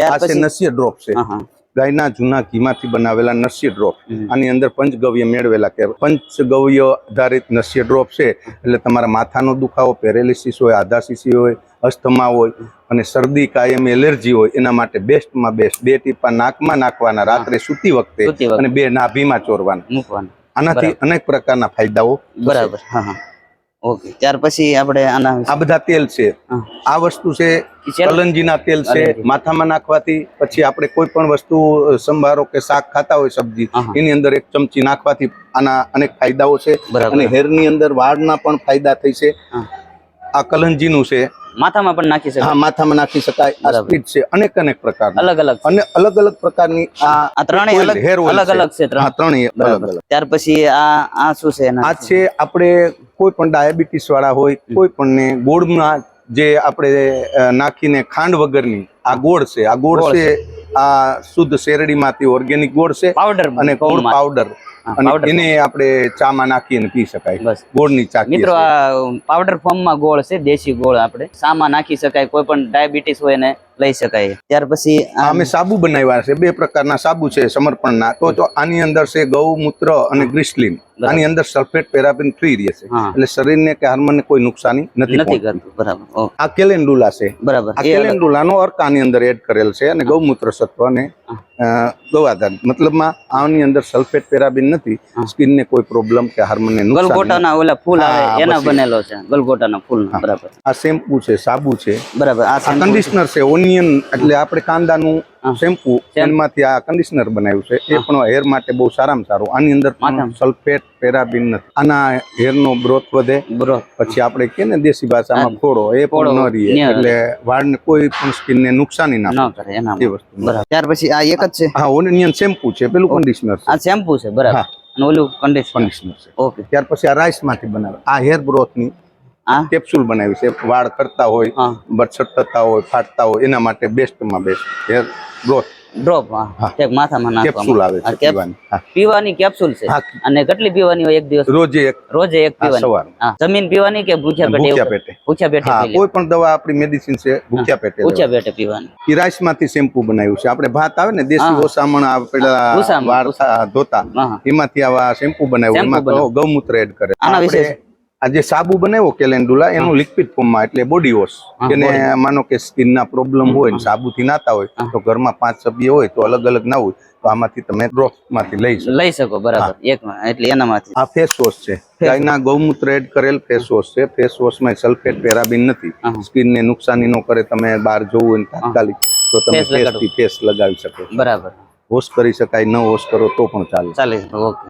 આ છે નસ્ય ડ્રોપ છે, ગાયના જૂના ઘીમાંથી બનાવેલા નસ્ય ડ્રોપ. આની અંદર પંચગવ્ય મેળવેલા કે પંચગવ્ય આધારિત નસ્ય ડ્રોપ છે. એટલે તમારા માથાનો દુખાવો, પેરેલિસિસ હોય, આધાશીસી હોય, અસ્થમા હોય અને શરદી, કાયમી એલર્જી હોય એના માટે બેસ્ટમાં બેસ્ટ. 2 ટીપા નાકમાં નાખવાના રાત્રે સૂતી વખતે અને 2 નાભીમાં ચોરવાના. આનાથી અનેક પ્રકારના ફાયદાઓ. બરાબર. ઓકે, ત્યાર પછી આપણે આ બધા તેલ છે. આ વસ્તુ છે કલંજીના તેલ છે. માથામાં નાખવાથી પછી આપણે કોઈ પણ વસ્તુ સંભારો કે શાક ખાતા હોય, સબ્જી, એની અંદર 1 ચમચી નાખવાથી આના અનેક ફાયદાઓ છે. અને હેરની અંદર વાળના પણ ફાયદા થઈ છે. આ કલંજીનું છે, માથામાં પણ નાખી શકાય. માથામાં નાખી શકાય. આ સ્પીડ છે, અનેક પ્રકારના અલગ અલગ પ્રકારની. આ ત્રણેય હેર ઓઇલ અલગ અલગ છે. ત્રણેય અલગ અલગ. ત્યાર પછી આ શું છે? આ છે આપણે કોઈ પણ ડાયાબિટીસ વાળા હોય, કોઈ પણ ને ગોળમાં જે આપણે નાખીને ખાંડ વગરની આ ગોળ છે. આ ગોળ છે આ શુદ્ધ શેરડીમાંથી ઓર્ગેનિક ગોળ છે. પાવડર અને ગોળ પાવડર, અને એને આપણે ચામાં નાખીને પી શકાય. ગોળની ચા. મિત્રો, આ પાવડર ફોર્મમાં ગોળ છે, દેશી ગોળ. આપણે ચામાં નાખી શકાય, કોઈ પણ ડાયાબિટીસ હોય ને લઈ શકાય. ત્યાર પછી અમે સાબુ બનાવ્યા છે. 2 પ્રકારના સાબુ છે સમર્પણના. તો આની અંદર છે ગૌમૂત્ર અને ગ્લિસરીન. આની અંદર સલ્ફેટ, પેરાબેન ફ્રી રહે છે, એટલે શરીરને કે હાર્મોનને કોઈ નુકસાની નથી કરતું. બરાબર. આ કેલેન્ડુલા છે. બરાબર. આ કેલેન્ડુલાનો અર્ક આની અંદર એડ કરેલ છે, અને ગૌમૂત્ર સત્વ અને ગૌઆધાર. મતલબમાં આની અંદર સલ્ફેટ, પેરાબેન નથી. સ્કિનને કોઈ પ્રોબ્લેમ કે હાર્મોનને નુકસાન. ગલગોટાના ઓલા ફૂલ આવે એના બનેલો છે, ગલગોટાના ફૂલ. બરાબર. આ શેમ્પુ છે, સાબુ છે. બરાબર. આ કન્ડિશનર છે, ઓનિયન, એટલે આપણે કાંદાનું શેમ્પુ, એમાંથી આ કન્ડિશનર બનાવ્યું છે. એ પણ હેર માટે બહુ સારામાં સારું. આની અંદર સલ્ફેટ, પેરાબેન નથી. આના હેરનો ગ્રોથ વધે. પછી આપણે કે ને દેશી ભાષામાં ફોડો, એ પણ ન રહે, એટલે વાળને કોઈ પણ સ્કિનને નુકસાની ના કરે એ વસ્તુ. ત્યાર પછી આ એક જ છે. હા, ઓનિયન શેમ્પુ છે, પેલું કન્ડિશનર છે. આ શેમ્પુ છે. બરાબર. અને ઓલું કન્ડિશનર છે. ઓકે. ત્યાર પછી આ રાઈસ માંથી બનાવે. આ હેર ગ્રોથની કેપ્સ્યુલ બનાવી છે. વાળ કરતા હોય, બરછટ થતા હોય, ફાટતા હોય, એના માટે બેસ્ટમાં બેસ્ટ હેર ગ્રોથ ડ્રોપ. માથામાં કેપ્સ્યુલ આવે છે. પીવાની કેપ્સ્યુલ છે. અને કેટલી પીવાની હોય એક દિવસ? રોજે એક પીવાની. જમીન પીવાની કે ભૂખ્યા પેટે? ભૂખ્યા પેટે. કોઈ પણ દવા આપણી મેડિસિન છે, ભૂખ્યા પેટે પીવાની. ઈ રાઈસ માંથી શેમ્પુ બનાવ્યું છે. આપણે ભાત આવે ને દેશી ઓસામણ, પેલા વાળ ધોતા, એમાંથી આવા શેમ્પુ બનાવ્યું. એમાં ગૌમૂત્ર એડ કરે. આના વિશે આ જે સાબુ બનાવ્યો કેલેન્ડુલા, એનું લિક્વિડ ફોર્મમાં, એટલે બોડી વોશ. એને માનો કે સ્કિન ના પ્રોબ્લેમ હોય ને સાબુથી નાતા હોય, તો ઘરમાં 5 સભ્ય હોય તો અલગ અલગ ના હોય, તો આમાંથી તમે ડ્રોપ માંથી લઈ શકો. બરાબર. એટલે એનામાંથી આ ફેસ વોશ છે. ગાયના ગૌમૂત્ર એડ કરેલ ફેસ વોશ છે. ફેસ વોશમાં સલ્ફેટ, પેરાબેન નથી. સ્કિનને નુકસાની ન કરે. તમે બહાર જવું હોય તાત્કાલિક તો તમે ફેસ લગાવી શકો. બરાબર. વોશ કરી શકાય, ન વોશ કરો તો પણ ચાલે. ઓકે.